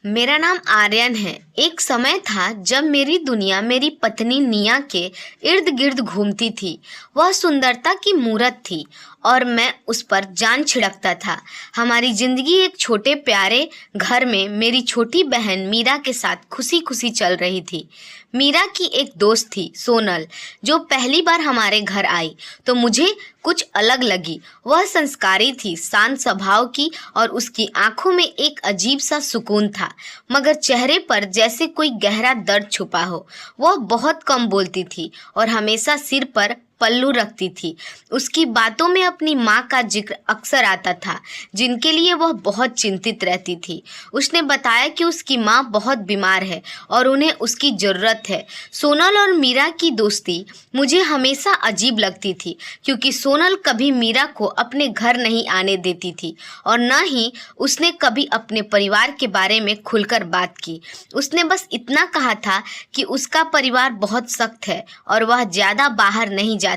मेरा नाम आर्यन है। एक समय था जब मेरी दुनिया मेरी पत्नी निया के इर्द गिर्द घूमती थी। वह सुंदरता की मूरत थी और मैं उस पर जान छिड़कता था। हमारी जिंदगी एक छोटे प्यारे घर में मेरी छोटी बहन मीरा के साथ खुशी खुशी चल रही थी। मीरा की एक दोस्त थी सोनल, जो पहली बार हमारे घर आई तो मुझे कुछ अलग लगी। वह संस्कारी थी, शांत स्वभाव की, और उसकी आंखों में एक अजीब सा सुकून था, मगर चेहरे पर जैसे कोई गहरा दर्द छुपा हो। वह बहुत कम बोलती थी और हमेशा सिर पर पल्लू रखती थी। उसकी बातों में अपनी माँ का जिक्र अक्सर आता था, जिनके लिए वह बहुत चिंतित रहती थी। उसने बताया कि उसकी माँ बहुत बीमार है और उन्हें उसकी ज़रूरत है। सोनल और मीरा की दोस्ती मुझे हमेशा अजीब लगती थी, क्योंकि सोनल कभी मीरा को अपने घर नहीं आने देती थी और न ही उसने कभी अपने परिवार के बारे में खुलकर बात की। उसने बस इतना कहा था कि उसका परिवार बहुत सख्त है और वह ज़्यादा बाहर नहीं जाती।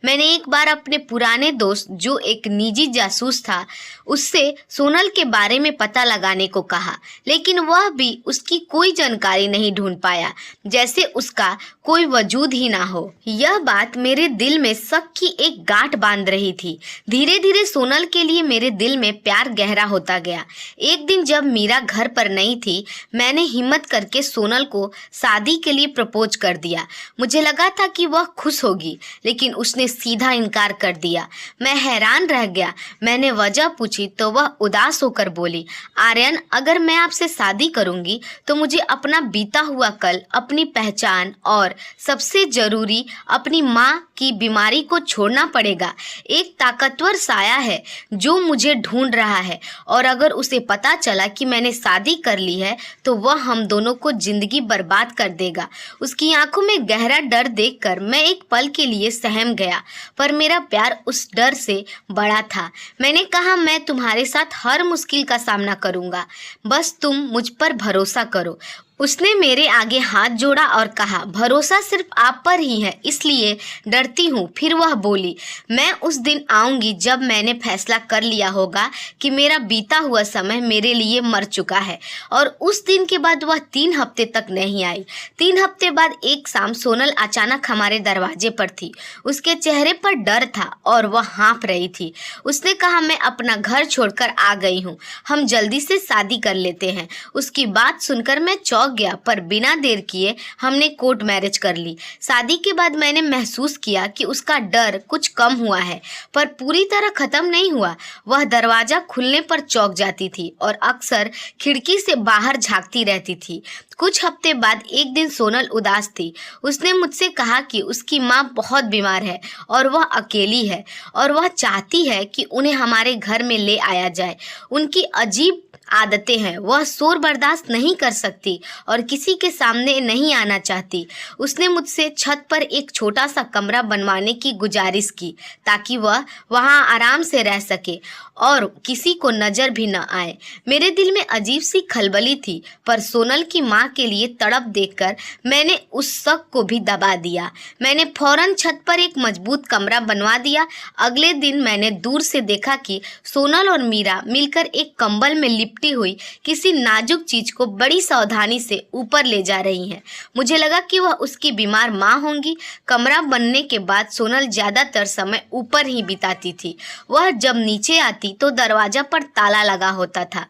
मैंने एक बार अपने पुराने दोस्त, जो एक निजी जासूस था, उससे सोनल के बारे में पता लगाने को कहा, लेकिन वह भी उसकी कोई जानकारी नहीं ढूंढ पाया, जैसे उसका कोई वजूद ही ना हो। यह बात मेरे दिल में शक की एक गांठ बांध रही थी। धीरे धीरे सोनल के लिए मेरे दिल में प्यार गहरा होता गया। एक दिन जब मीरा घर पर नहीं थी, मैंने हिम्मत करके सोनल को शादी के लिए प्रपोज कर दिया। मुझे लगा था कि वह खुश होगी, लेकिन उसने सीधा इनकार कर दिया। मैं हैरान रह गया। मैंने वजह पूछी तो वह उदास होकर बोली, आर्यन, अगर मैं आपसे शादी करूंगी तो मुझे अपना बीता हुआ कल, अपनी पहचान और सबसे जरूरी अपनी माँ की बीमारी को छोड़ना पड़ेगा। एक ताकतवर साया है जो मुझे ढूंढ रहा है, और अगर उसे पता चला कि मैंने शादी कर ली है तो वह हम दोनों को जिंदगी बर्बाद कर देगा। उसकी आंखों में गहरा डर देखकर मैं एक पल के लिए सहम गया, पर मेरा प्यार उस डर से बड़ा था। मैंने कहा, मैं तुम्हारे साथ हर मुश्किल का सामना करूंगा, बस तुम मुझ पर भरोसा करो। उसने मेरे आगे हाथ जोड़ा और कहा, भरोसा सिर्फ आप पर ही है, इसलिए डरती हूँ। फिर वह बोली, मैं उस दिन आऊँगी जब मैंने फैसला कर लिया होगा कि मेरा बीता हुआ समय मेरे लिए मर चुका है। और उस दिन के बाद वह 3 हफ्ते तक नहीं आई। 3 हफ्ते बाद एक शाम सोनल अचानक हमारे दरवाजे पर थी। उसके चेहरे पर डर था और वह हाँफ रही थी। उसने कहा, मैं अपना घर छोड़कर आ गई हूँ, हम जल्दी से शादी कर लेते हैं। उसकी बात सुनकर मैं चौंक गया, पर बिना देर किए हमने कोर्ट मैरिज कर ली। शादी के बाद मैंने महसूस किया कि उसका डर कुछ कम हुआ है, पर पूरी तरह खत्म नहीं हुआ। वह दरवाजा खुलने पर चौंक जाती थी और अक्सर खिड़की से बाहर झांकती रहती थी। कुछ हफ्ते बाद एक दिन सोनल उदास थी। उसने मुझसे कहा कि उसकी माँ बहुत बीमार है और वह अकेली है, और वह चाहती है कि उन्हें हमारे घर में ले आया जाए। उनकी अजीब आदतें हैं, वह शोर बर्दाश्त नहीं कर सकती और किसी के सामने नहीं आना चाहती। उसने मुझसे छत पर एक छोटा सा कमरा बनवाने की गुजारिश की, ताकि वह वहां आराम से रह सके और किसी को नजर भी न आए। मेरे दिल में अजीब सी खलबली थी, पर सोनल की माँ के लिए तड़प देखकर मैंने उस शक को भी दबा दिया। मैंने फौरन छत पर एक मजबूत कमरा बनवा दिया। अगले दिन मैंने दूर से देखा कि सोनल और मीरा मिलकर एक कंबल में लिपटी हुई किसी नाजुक चीज को बड़ी सावधानी से ऊपर ले जा रही हैं। मुझे लगा कि वह उसकी बीमार माँ होंगी। कमरा बनने के बाद सोनल ज्यादातर समय ऊपर ही बिताती थी। वह जब नीचे आती तो दरवाजा पर ताला लगा होता था।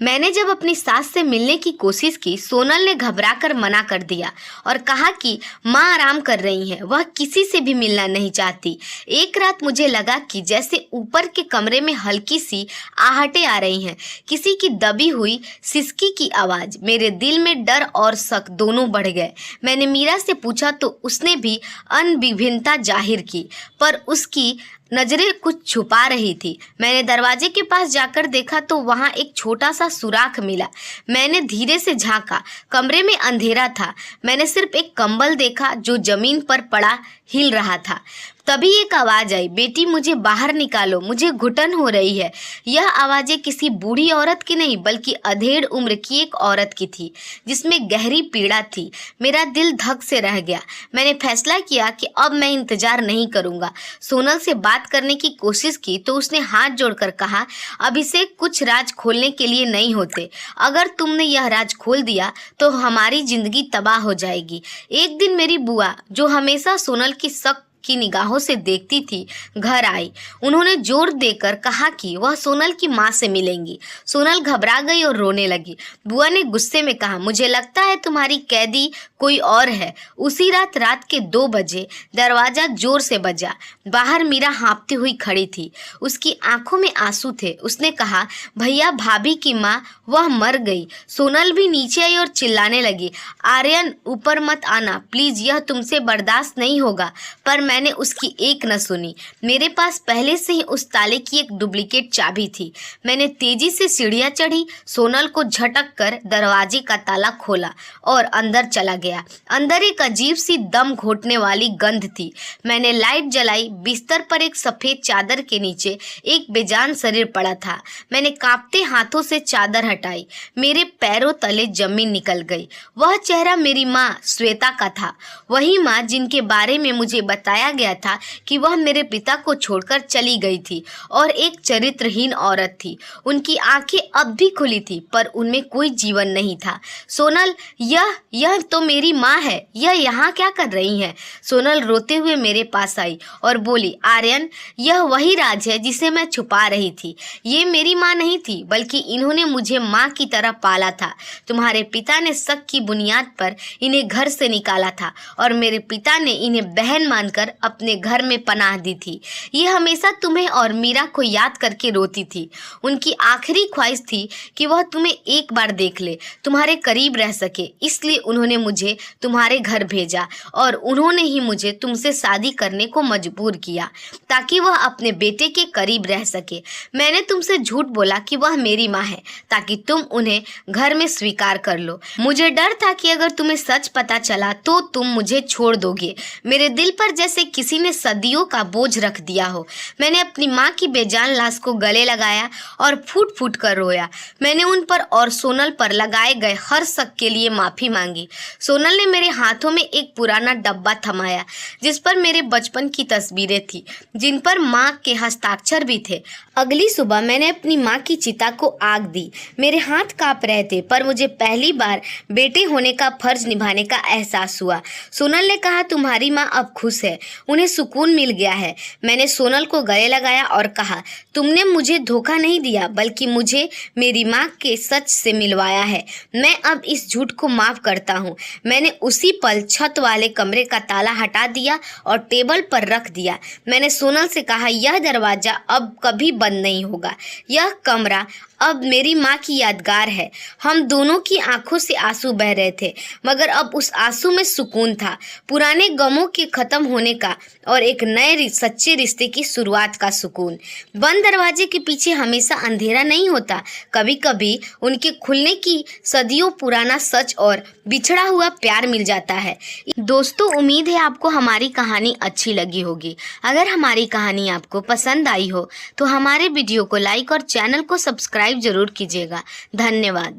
मैंने जब अपनी सास से मिलने की कोशिश की, सोनल ने घबराकर मना कर दिया और कहा कि माँ आराम कर रही हैं, वह किसी से भी मिलना नहीं चाहती। एक रात मुझे लगा कि जैसे ऊपर के कमरे में हल्की सी आहटें आ रही हैं, किसी की दबी हुई सिसकी की आवाज़। मेरे दिल में डर और शक दोनों बढ़ गए। मैंने मीरा से पूछा तो उसने भी अनभिभिन्नता जाहिर की, पर उसकी नजरें कुछ छुपा रही थी। मैंने दरवाजे के पास जाकर देखा तो वहां एक छोटा सा सुराख मिला। मैंने धीरे से झांका। कमरे में अंधेरा था। मैंने सिर्फ एक कंबल देखा जो जमीन पर पड़ा हिल रहा था। तभी एक आवाज आई, बेटी मुझे बाहर निकालो, मुझे घुटन हो रही है। यह आवाजें किसी बूढ़ी औरत की नहीं बल्कि अधेड़ उम्र की एक औरत की थी जिसमें गहरी पीड़ा थी। मेरा दिल धक से रह गया। मैंने फैसला किया कि अब मैं इंतजार नहीं करूंगा। सोनल से बात करने की कोशिश की तो उसने हाथ जोड़कर कहा, अभिषेक कुछ राज खोलने के लिए नहीं होते। अगर तुमने यह राज खोल दिया तो हमारी जिंदगी तबाह हो जाएगी। एक दिन मेरी बुआ, जो हमेशा सोनल की शक की निगाहों से देखती थी, घर आई। उन्होंने जोर देकर कहा कि वह सोनल की माँ से मिलेंगी। सोनल घबरा गई और रोने लगी। बुआ ने गुस्से में कहा, मुझे लगता है तुम्हारी कैदी कोई और है। उसी रात के 2 बजे दरवाजा जोर से बजा। बाहर मीरा हाँफती हुई खड़ी थी। उसकी आंखों में आंसू थे। उसने कहा, भैया भाभी की माँ, वह मर गई। सोनल भी नीचे आई और चिल्लाने लगी, आर्यन ऊपर मत आना प्लीज, यह तुमसे बर्दाश्त नहीं होगा। पर मैंने उसकी एक न सुनी। मेरे पास पहले से ही उस ताले की एक डुप्लीकेट चाबी थी। मैंने तेजी से सीढ़ियां चढ़ी, सोनल को झटक कर दरवाजे का ताला खोला और अंदर चला गया। अंदर एक अजीब सी दम घोटने वाली गंध थी। मैंने लाइट जलाई। बिस्तर पर एक सफेद चादर के नीचे एक बेजान शरीर पड़ा था। मैंने कांपते हाथों से चादर हटाई। मेरे पैरों तले जमीन निकल गई। वह चेहरा मेरी माँ श्वेता का था। वही माँ जिनके बारे में मुझे बताया गया था कि वह मेरे पिता को छोड़कर चली गई थी और एक चरित्रहीन औरत थी। उनकी आंखें अब भी खुली थी पर उनमें कोई जीवन नहीं था। सोनल, यह तो मेरी माँ है। यह यहाँ क्या कर रही है? सोनल रोते हुए मेरे पास आई और बोली, आर्यन, यह वही राज है जिसे मैं छुपा रही थी। ये मेरी माँ नहीं थी बल्कि इन्होंने मुझे माँ की तरह पाला था। तुम्हारे पिता ने शक की बुनियाद पर इन्हें घर से निकाला था और मेरे पिता ने इन्हें बहन मानकर अपने घर में पनाह दी थी। ये हमेशा तुम्हें और मीरा को याद करके रोती थी। उनकी आखिरी ख्वाहिश थी कि वह तुम्हें एक बार देख ले, तुम्हारे करीब रह सके। इसलिए उन्होंने मुझे तुम्हारे घर भेजा और उन्होंने ही मुझे तुमसे शादी करने को मजबूर किया ताकि वह अपने बेटे के करीब रह सके। मैंने तुमसे झूठ बोला कि वह मेरी माँ है ताकि तुम उन्हें घर में स्वीकार कर लो। मुझे डर था कि अगर तुम्हें सच पता चला तो तुम मुझे छोड़ दोगे। मेरे दिल पर जैसे किसी ने सदियों का बोझ रख दिया हो। मैंने अपनी माँ की बेजान लाश को गले लगाया और फूट फूट कर रोया। मैंने उन पर और सोनल पर लगाए गए हर शक के लिए माफी मांगी। सोनल ने मेरे हाथों में एक पुराना डब्बा थमाया जिस पर मेरे बचपन की तस्वीरें थी, जिन पर माँ के हस्ताक्षर भी थे। अगली सुबह मैंने अपनी माँ की चिता को आग दी। मेरे हाथ कांप रहे थे पर मुझे पहली बार बेटे होने का फर्ज निभाने का एहसास हुआ। सोनल ने कहा, तुम्हारी माँ अब खुश है, उन्हें सुकून मिल गया है। मैंने सोनल को गले लगाया और कहा, तुमने मुझे धोखा नहीं दिया बल्कि मुझे मेरी माँ के सच से मिलवाया है। मैं अब इस झूठ को माफ करता हूँ। मैंने उसी पल छत वाले कमरे का ताला हटा दिया और टेबल पर रख दिया। मैंने सोनल से कहा, यह दरवाजा अब कभी बंद नहीं होगा। यह कमरा अब मेरी माँ की यादगार है। हम दोनों की आंखों से आंसू बह रहे थे मगर अब उस आंसू में सुकून था, पुराने गमों के खत्म होने का और एक नए सच्चे रिश्ते की शुरुआत का सुकून। बंद दरवाजे के पीछे हमेशा अंधेरा नहीं होता, कभी कभी उनके खुलने की सदियों पुराना सच और बिछड़ा हुआ प्यार मिल जाता है। दोस्तों, उम्मीद है आपको हमारी कहानी अच्छी लगी होगी। अगर हमारी कहानी आपको पसंद आई हो तो हमारे वीडियो को लाइक और चैनल को सब्सक्राइब जरूर कीजिएगा। धन्यवाद।